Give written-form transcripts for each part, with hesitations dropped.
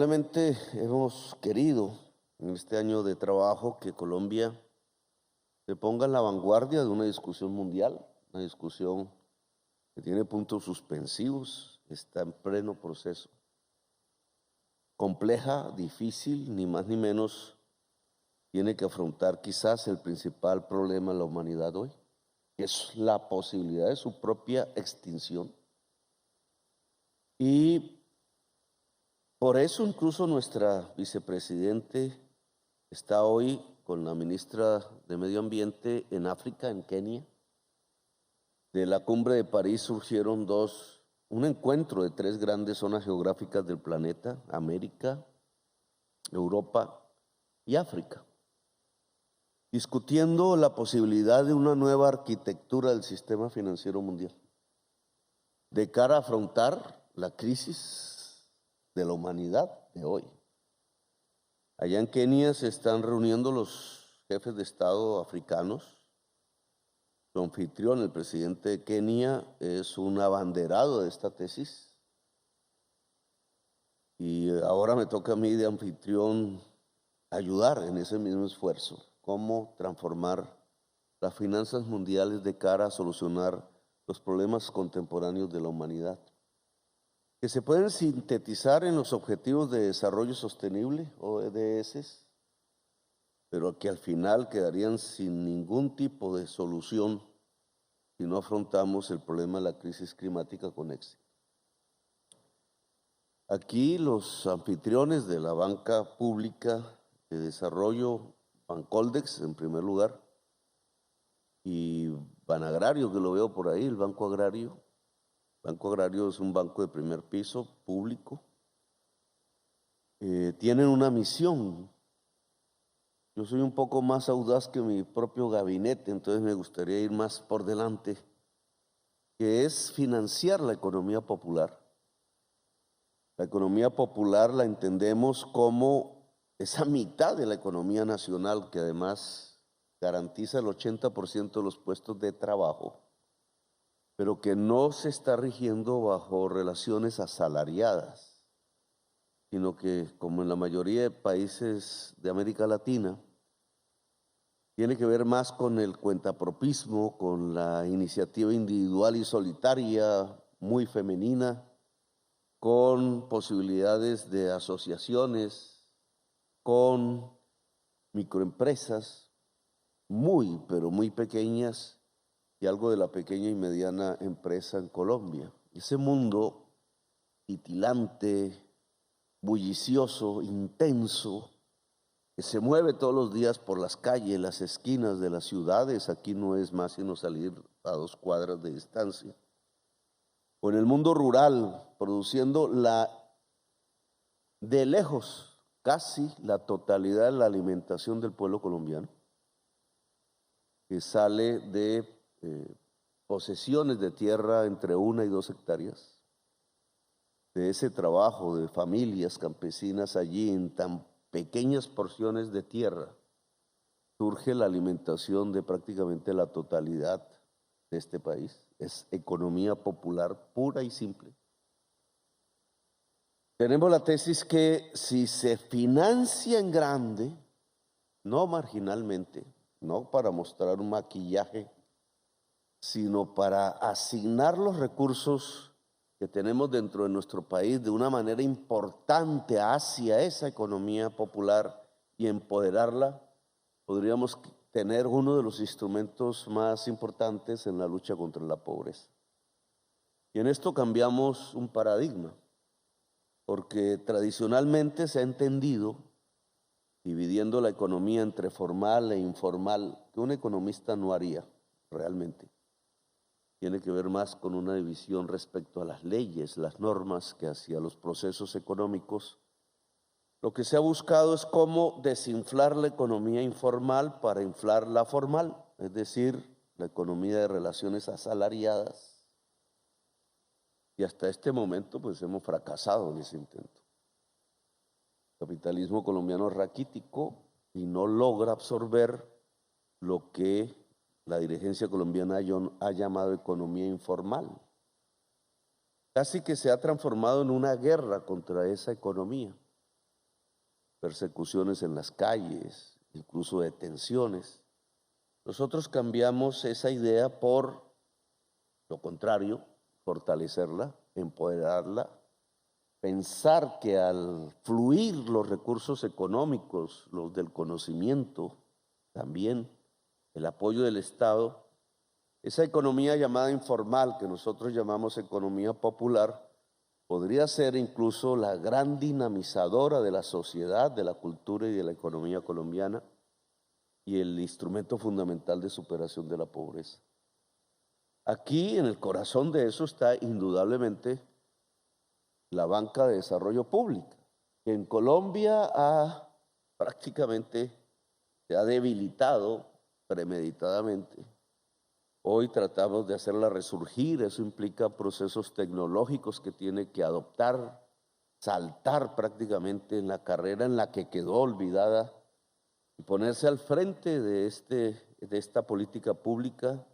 Indudablemente hemos querido en este año de trabajo que Colombia se ponga en la vanguardia de una discusión mundial, una discusión que tiene puntos suspensivos, está en pleno proceso, compleja, difícil, ni más ni menos, tiene que afrontar quizás el principal problema de la humanidad hoy, que es la posibilidad de su propia extinción. Y por eso incluso nuestra vicepresidente está hoy con la ministra de Medio Ambiente en África, en Kenia. De la cumbre de París surgieron un encuentro de tres grandes zonas geográficas del planeta: América, Europa y África, discutiendo la posibilidad de una nueva arquitectura del sistema financiero mundial de cara a afrontar la crisis de la humanidad de hoy. Allá en Kenia se están reuniendo los jefes de Estado africanos. Su anfitrión, el presidente de Kenia, es un abanderado de esta tesis. Y ahora me toca a mí de anfitrión ayudar en ese mismo esfuerzo. Cómo transformar las finanzas mundiales de cara a solucionar los problemas contemporáneos de la humanidad, que se pueden sintetizar en los Objetivos de Desarrollo Sostenible, ODS, pero que al final quedarían sin ningún tipo de solución si no afrontamos el problema de la crisis climática con éxito. Aquí los anfitriones de la banca pública de desarrollo, Bancoldex en primer lugar, y Banagrario, que lo veo por ahí, el Banco Agrario. Banco Agrario es un banco de primer piso, público. Tienen una misión. Yo soy un poco más audaz que mi propio gabinete, entonces me gustaría ir más por delante, que es financiar la economía popular. La economía popular la entendemos como esa mitad de la economía nacional que además garantiza el 80% de los puestos de trabajo, pero que no se está rigiendo bajo relaciones asalariadas, sino que, como en la mayoría de países de América Latina, tiene que ver más con el cuentapropismo, con la iniciativa individual y solitaria, muy femenina, con posibilidades de asociaciones, con microempresas muy, pero muy pequeñas, y algo de la pequeña y mediana empresa en Colombia. Ese mundo titilante, bullicioso, intenso, que se mueve todos los días por las calles, las esquinas de las ciudades. Aquí no es más sino salir a 2 cuadras de distancia. O en el mundo rural, produciendo de lejos casi la totalidad de la alimentación del pueblo colombiano, que sale de posesiones de tierra entre 1 y 2 hectáreas, de ese trabajo de familias campesinas allí en tan pequeñas porciones de tierra, surge la alimentación de prácticamente la totalidad de este país. Es economía popular pura y simple. Tenemos la tesis que si se financia en grande, no marginalmente, no para mostrar un maquillaje, sino para asignar los recursos que tenemos dentro de nuestro país de una manera importante hacia esa economía popular y empoderarla, podríamos tener uno de los instrumentos más importantes en la lucha contra la pobreza. Y en esto cambiamos un paradigma, porque tradicionalmente se ha entendido, dividiendo la economía entre formal e informal, que un economista no haría realmente. Tiene que ver más con una división respecto a las leyes, las normas, que hacia los procesos económicos. Lo que se ha buscado es cómo desinflar la economía informal para inflar la formal, es decir, la economía de relaciones asalariadas. Y hasta este momento pues hemos fracasado en ese intento. El capitalismo colombiano es raquítico y no logra absorber lo que la dirigencia colombiana ha llamado economía informal. Casi que se ha transformado en una guerra contra esa economía. persecuciones en las calles, incluso detenciones. Nosotros cambiamos esa idea por lo contrario, fortalecerla, empoderarla, pensar que al fluir los recursos económicos, los del conocimiento, también el apoyo del Estado, esa economía llamada informal, que nosotros llamamos economía popular, podría ser incluso la gran dinamizadora de la sociedad, de la cultura y de la economía colombiana y el instrumento fundamental de superación de la pobreza. Aquí, en el corazón de eso, está indudablemente la banca de desarrollo pública, que en Colombia prácticamente se ha debilitado premeditadamente. Hoy tratamos de hacerla resurgir, eso implica procesos tecnológicos que tiene que adoptar, saltar prácticamente en la carrera en la que quedó olvidada y ponerse al frente de esta política pública,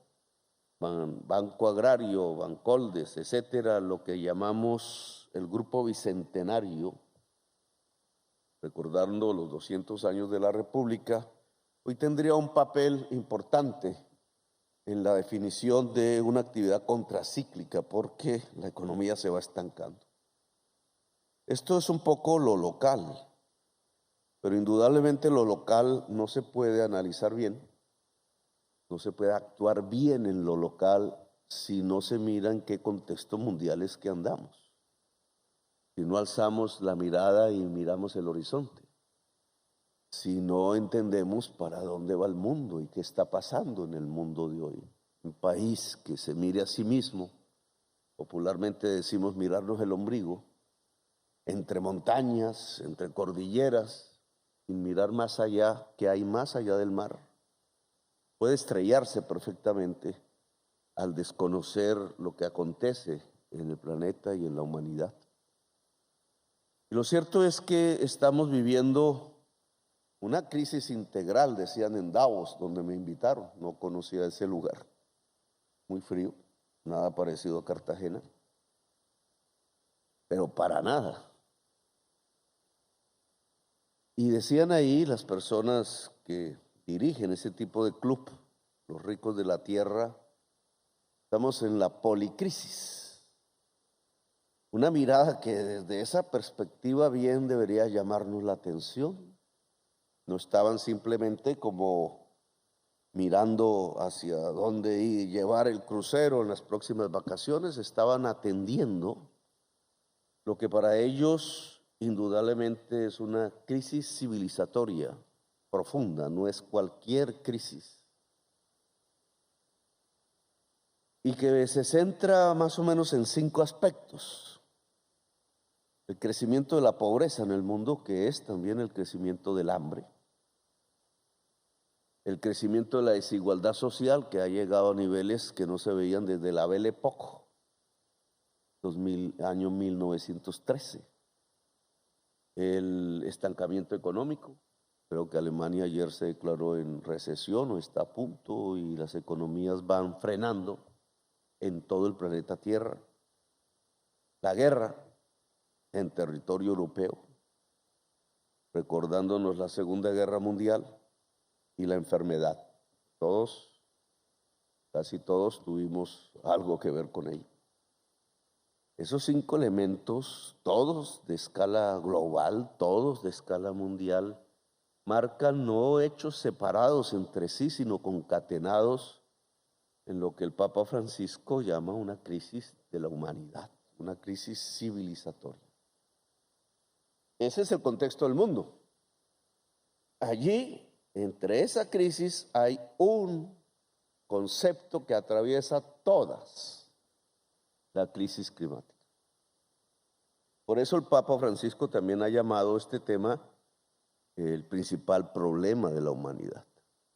Banco Agrario, Bancoldes, etcétera, lo que llamamos el Grupo Bicentenario, recordando los 200 años de la República, hoy tendría un papel importante en la definición de una actividad contracíclica, porque la economía se va estancando. Esto es un poco lo local, pero indudablemente lo local no se puede analizar bien, no se puede actuar bien en lo local si no se mira en qué contexto mundial es que andamos, si no alzamos la mirada y miramos el horizonte, si no entendemos para dónde va el mundo y qué está pasando en el mundo de hoy. Un país que se mire a sí mismo, popularmente decimos mirarnos el ombligo, entre montañas, entre cordilleras, sin mirar más allá, que hay más allá del mar, puede estrellarse perfectamente al desconocer lo que acontece en el planeta y en la humanidad. Y lo cierto es que estamos viviendo una crisis integral, decían en Davos, donde me invitaron. No conocía ese lugar, muy frío, nada parecido a Cartagena, pero para nada. Y decían ahí las personas que dirigen ese tipo de club, los ricos de la tierra, estamos en la policrisis. Una mirada que desde esa perspectiva bien debería llamarnos la atención. No estaban simplemente como mirando hacia dónde llevar el crucero en las próximas vacaciones, estaban atendiendo lo que para ellos indudablemente es una crisis civilizatoria profunda, no es cualquier crisis. Y que se centra más o menos en 5 aspectos. El crecimiento de la pobreza en el mundo, que es también el crecimiento del hambre. El crecimiento de la desigualdad social, que ha llegado a niveles que no se veían desde la Belle Époque, año 1913. El estancamiento económico. Creo que Alemania ayer se declaró en recesión o está a punto y las economías van frenando en todo el planeta Tierra. La guerra en territorio europeo, recordándonos la Segunda Guerra Mundial y la enfermedad. Todos, casi todos tuvimos algo que ver con ello. Esos 5 elementos, todos de escala global, todos de escala mundial, marcan no hechos separados entre sí, sino concatenados en lo que el Papa Francisco llama una crisis de la humanidad, una crisis civilizatoria. Ese es el contexto del mundo. Allí, entre esa crisis, hay un concepto que atraviesa todas, la crisis climática. Por eso el Papa Francisco también ha llamado este tema el principal problema de la humanidad.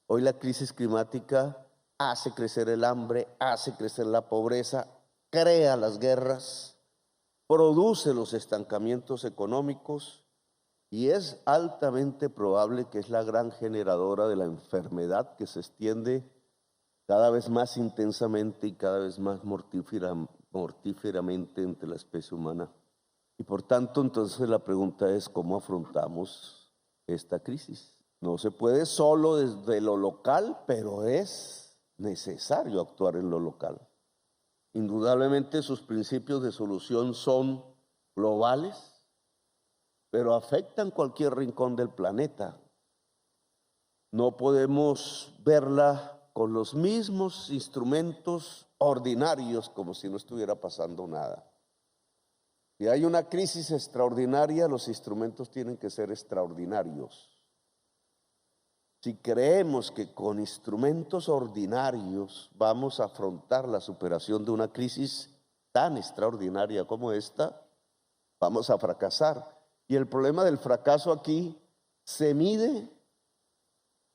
Hoy la crisis climática hace crecer el hambre, hace crecer la pobreza, crea las guerras, produce los estancamientos económicos y es altamente probable que es la gran generadora de la enfermedad que se extiende cada vez más intensamente y cada vez más mortíferamente entre la especie humana. Y por tanto, entonces la pregunta es, ¿cómo afrontamos esta crisis. No se puede solo desde lo local, pero es necesario actuar en lo local. Indudablemente sus principios de solución son globales, pero afectan cualquier rincón del planeta. No podemos verla con los mismos instrumentos ordinarios como si no estuviera pasando nada. Si hay una crisis extraordinaria, los instrumentos tienen que ser extraordinarios. Si creemos que con instrumentos ordinarios vamos a afrontar la superación de una crisis tan extraordinaria como esta, vamos a fracasar. Y el problema del fracaso aquí se mide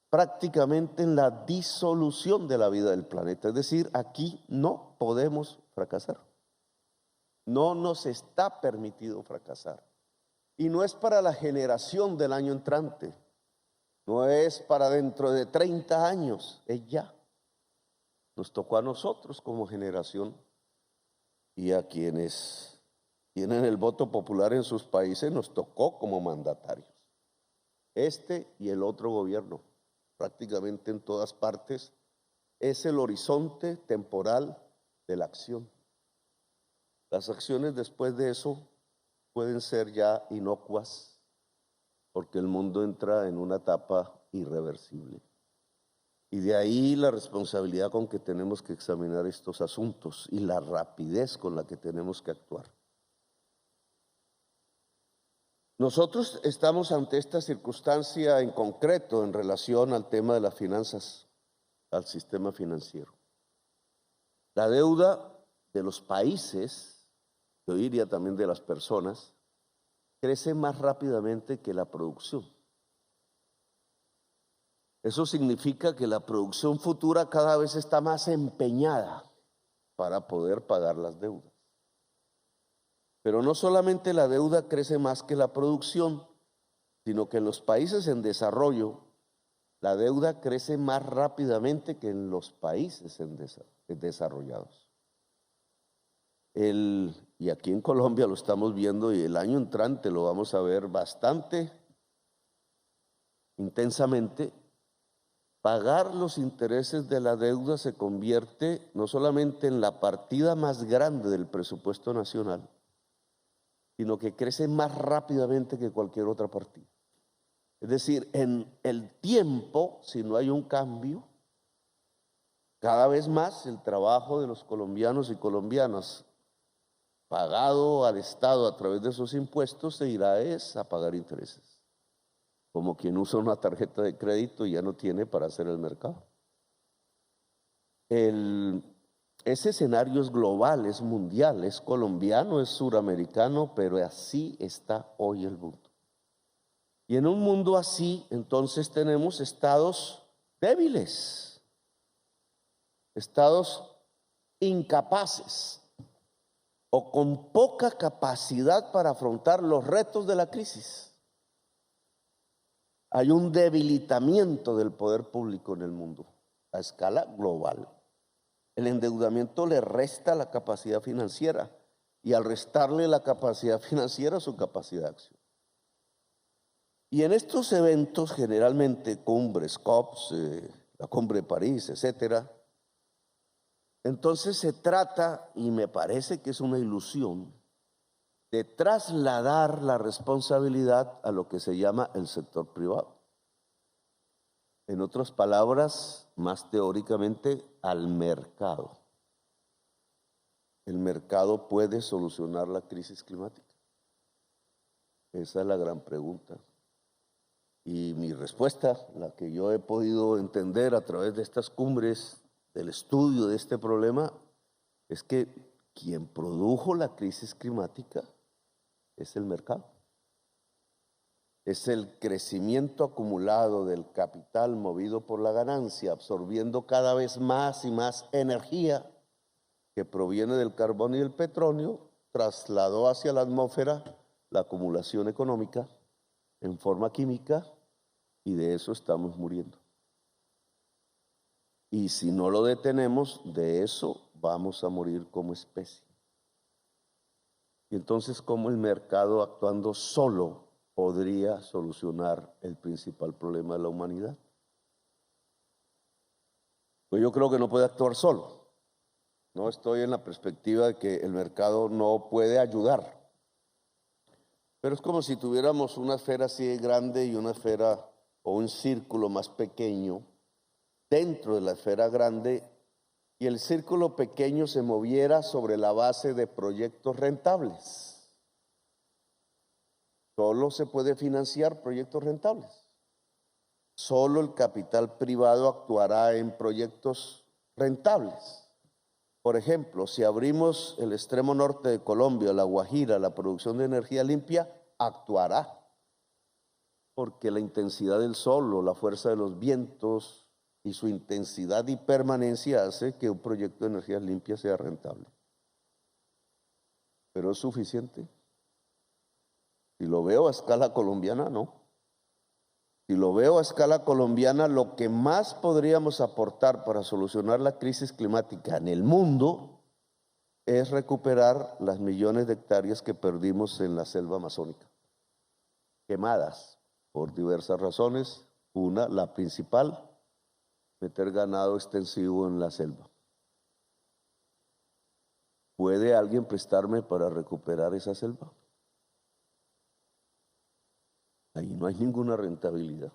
prácticamente en la disolución de la vida del planeta. Es decir, aquí no podemos fracasar. No nos está permitido fracasar. Y no es para la generación del año entrante. No es para dentro de 30 años, es ya. Nos tocó a nosotros como generación y a quienes tienen el voto popular en sus países nos tocó como mandatarios. Este y el otro gobierno, prácticamente en todas partes, es el horizonte temporal de la acción. Las acciones después de eso pueden ser ya inocuas, porque el mundo entra en una etapa irreversible. Y de ahí la responsabilidad con que tenemos que examinar estos asuntos y la rapidez con la que tenemos que actuar. Nosotros estamos ante esta circunstancia en concreto en relación al tema de las finanzas, al sistema financiero. La deuda de los países, yo diría también de las personas, crece más rápidamente que la producción. Eso significa que la producción futura cada vez está más empeñada para poder pagar las deudas. Pero no solamente la deuda crece más que la producción, sino que en los países en desarrollo la deuda crece más rápidamente que en los países desarrollados. Y aquí en Colombia lo estamos viendo y el año entrante lo vamos a ver bastante intensamente. Pagar los intereses de la deuda se convierte no solamente en la partida más grande del presupuesto nacional, sino que crece más rápidamente que cualquier otra partida. Es decir, en el tiempo, si no hay un cambio, cada vez más el trabajo de los colombianos y colombianas pagado al Estado a través de sus impuestos se irá a pagar intereses, como quien usa una tarjeta de crédito y ya no tiene para hacer el mercado. Ese escenario es global, es mundial, es colombiano, es suramericano, pero así está hoy el mundo. Y en un mundo así, entonces tenemos estados débiles, estados incapaces o con poca capacidad para afrontar los retos de la crisis. Hay un debilitamiento del poder público en el mundo a escala global. El endeudamiento le resta la capacidad financiera y al restarle la capacidad financiera, su capacidad de acción. Y en estos eventos, generalmente cumbres, COPs, la cumbre de París, etcétera, entonces se trata, y me parece que es una ilusión, de trasladar la responsabilidad a lo que se llama el sector privado. En otras palabras, más teóricamente, al mercado. ¿El mercado puede solucionar la crisis climática? Esa es la gran pregunta. Y mi respuesta, la que yo he podido entender a través de estas cumbres, del estudio de este problema, es que quien produjo la crisis climática es el mercado. Es el crecimiento acumulado del capital movido por la ganancia, absorbiendo cada vez más y más energía que proviene del carbón y del petróleo, trasladó hacia la atmósfera la acumulación económica en forma química y de eso estamos muriendo. Y si no lo detenemos, de eso vamos a morir como especie. Y entonces, ¿cómo el mercado actuando solo podría solucionar el principal problema de la humanidad. Pues yo creo que no puede actuar solo. No estoy en la perspectiva de que el mercado no puede ayudar. Pero es como si tuviéramos una esfera así grande y una esfera o un círculo más pequeño dentro de la esfera grande, y el círculo pequeño se moviera sobre la base de proyectos rentables. Solo se puede financiar proyectos rentables. Solo el capital privado actuará en proyectos rentables. Por ejemplo, si abrimos el extremo norte de Colombia, La Guajira, la producción de energía limpia, actuará. Porque la intensidad del sol o la fuerza de los vientos y su intensidad y permanencia hace que un proyecto de energía limpia sea rentable. ¿Pero es suficiente? Si lo veo a escala colombiana, no. Si lo veo a escala colombiana, lo que más podríamos aportar para solucionar la crisis climática en el mundo es recuperar las millones de hectáreas que perdimos en la selva amazónica, quemadas por diversas razones. Una, la principal, meter ganado extensivo en la selva. ¿Puede alguien prestarme para recuperar esa selva? Ahí no hay ninguna rentabilidad.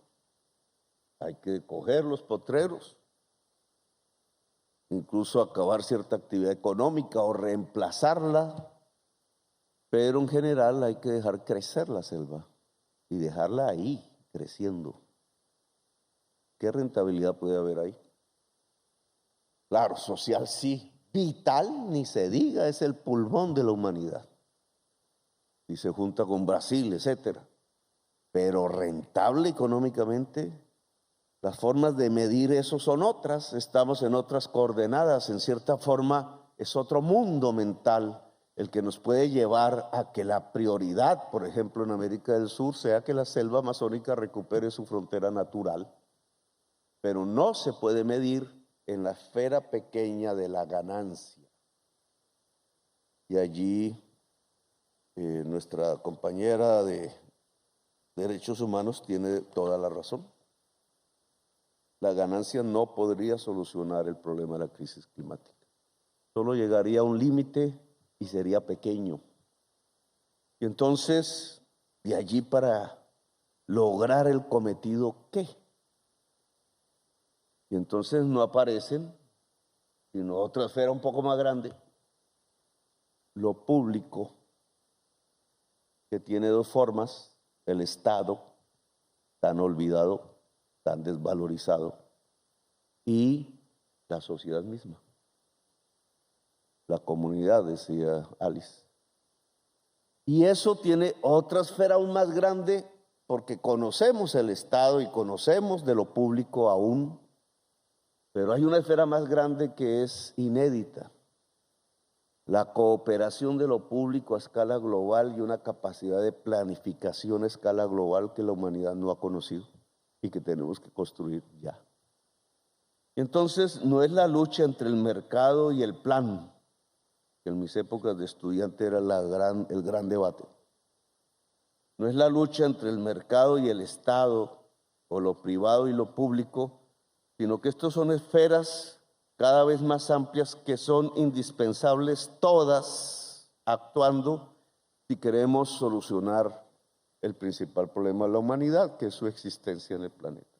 Hay que coger los potreros, incluso acabar cierta actividad económica o reemplazarla, pero en general hay que dejar crecer la selva y dejarla ahí creciendo. ¿Qué rentabilidad puede haber ahí? Claro, social sí. Vital, ni se diga, es el pulmón de la humanidad. Y se junta con Brasil, etcétera. Pero rentable económicamente, las formas de medir eso son otras. Estamos en otras coordenadas. En cierta forma, es otro mundo mental el que nos puede llevar a que la prioridad, por ejemplo, en América del Sur, sea que la selva amazónica recupere su frontera natural. Pero no se puede medir en la esfera pequeña de la ganancia. Y allí nuestra compañera de Derechos Humanos tiene toda la razón. La ganancia no podría solucionar el problema de la crisis climática. Solo llegaría a un límite y sería pequeño. Y entonces, de allí para lograr el cometido, ¿qué? Y entonces no aparecen, sino otra esfera un poco más grande, lo público, que tiene dos formas: el Estado, tan olvidado, tan desvalorizado, y la sociedad misma, la comunidad, decía Alice. Y eso tiene otra esfera aún más grande, porque conocemos el Estado y conocemos de lo público aún, pero hay una esfera más grande que es inédita: la cooperación de lo público a escala global y una capacidad de planificación a escala global que la humanidad no ha conocido y que tenemos que construir ya. Entonces, no es la lucha entre el mercado y el plan, que en mis épocas de estudiante era el gran debate. No es la lucha entre el mercado y el Estado, o lo privado y lo público, sino que estos son esferas cada vez más amplias que son indispensables, todas actuando si queremos solucionar el principal problema de la humanidad, que es su existencia en el planeta.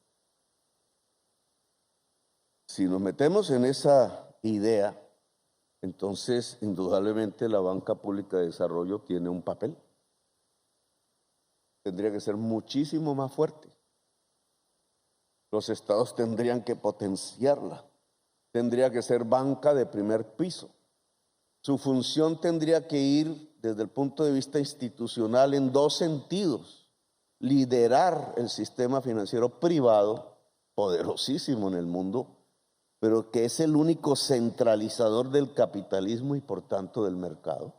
Si nos metemos en esa idea, entonces indudablemente la banca pública de desarrollo tiene un papel. Tendría que ser muchísimo más fuerte. Los estados tendrían que potenciarla. Tendría que ser banca de primer piso. Su función tendría que ir desde el punto de vista institucional en dos sentidos: liderar el sistema financiero privado, poderosísimo en el mundo, pero que es el único centralizador del capitalismo y por tanto del mercado,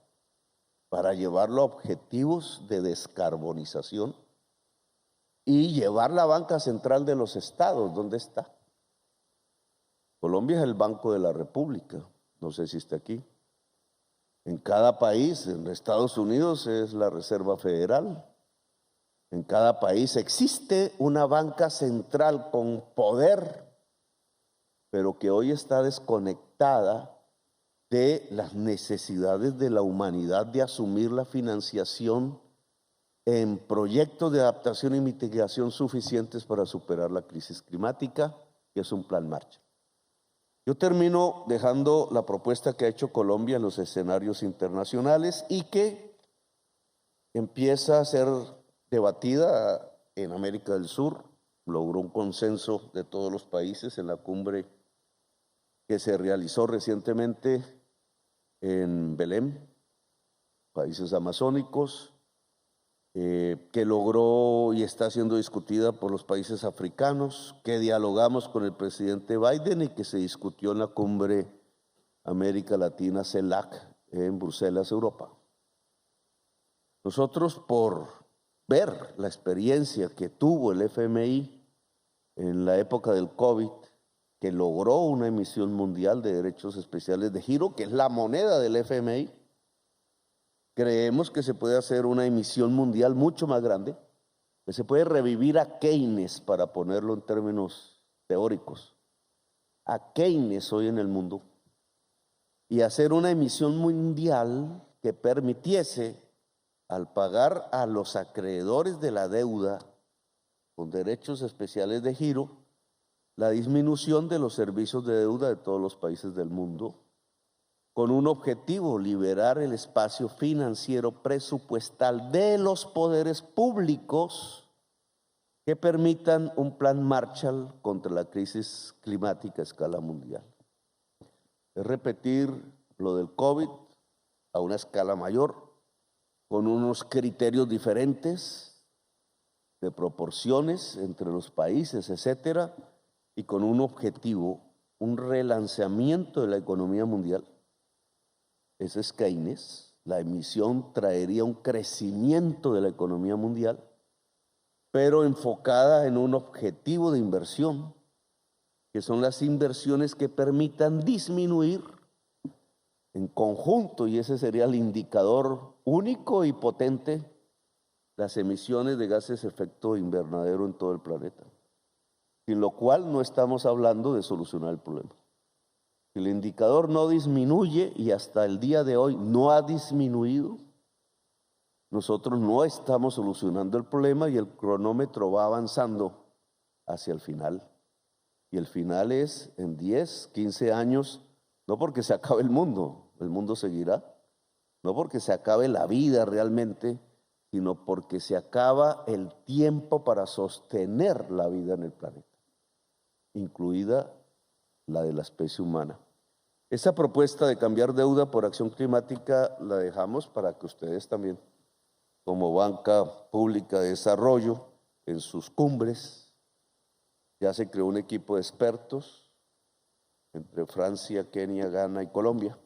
para llevarlo a objetivos de descarbonización y llevar la banca central de los estados. ¿Dónde está? Colombia es el Banco de la República, no sé si está aquí. En cada país, en Estados Unidos es la Reserva Federal, En cada país existe una banca central con poder, pero que hoy está desconectada de las necesidades de la humanidad de asumir la financiación en proyectos de adaptación y mitigación suficientes para superar la crisis climática, que es un plan Marshall. Yo termino dejando la propuesta que ha hecho Colombia en los escenarios internacionales y que empieza a ser debatida en América del Sur. Logró un consenso de todos los países en la cumbre que se realizó recientemente en Belén, países amazónicos, que logró y está siendo discutida por los países africanos, que dialogamos con el presidente Biden y que se discutió en la cumbre América Latina CELAC en Bruselas, Europa. Nosotros, por ver la experiencia que tuvo el FMI en la época del COVID, que logró una emisión mundial de derechos especiales de giro, que es la moneda del FMI, creemos que se puede hacer una emisión mundial mucho más grande, que se puede revivir a Keynes, para ponerlo en términos teóricos, a Keynes hoy en el mundo, y hacer una emisión mundial que permitiese, al pagar a los acreedores de la deuda con derechos especiales de giro, la disminución de los servicios de deuda de todos los países del mundo, con un objetivo: liberar el espacio financiero presupuestal de los poderes públicos que permitan un plan Marshall contra la crisis climática a escala mundial. Es repetir lo del COVID a una escala mayor, con unos criterios diferentes de proporciones entre los países, etcétera, y con un objetivo, un relanzamiento de la economía mundial. Ese es Keynes. La emisión traería un crecimiento de la economía mundial, pero enfocada en un objetivo de inversión, que son las inversiones que permitan disminuir en conjunto, y ese sería el indicador único y potente, las emisiones de gases de efecto invernadero en todo el planeta, sin lo cual no estamos hablando de solucionar el problema. Si el indicador no disminuye, y hasta el día de hoy no ha disminuido, nosotros no estamos solucionando el problema y el cronómetro va avanzando hacia el final. Y el final es en 10, 15 años, no porque se acabe el mundo seguirá, no porque se acabe la vida realmente, sino porque se acaba el tiempo para sostener la vida en el planeta, incluida la de la especie humana. Esa propuesta de cambiar deuda por acción climática la dejamos para que ustedes también, como banca pública de desarrollo, en sus cumbres, ya se creó un equipo de expertos entre Francia, Kenia, Ghana y Colombia,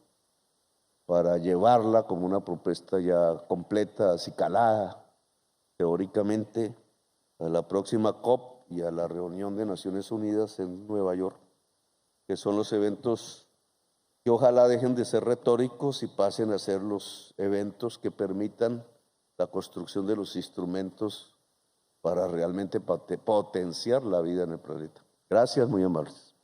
para llevarla como una propuesta ya completa, acicalada, teóricamente, a la próxima COP y a la reunión de Naciones Unidas en Nueva York, que son los eventos que ojalá dejen de ser retóricos y pasen a ser los eventos que permitan la construcción de los instrumentos para realmente potenciar la vida en el planeta. Gracias, muy amables.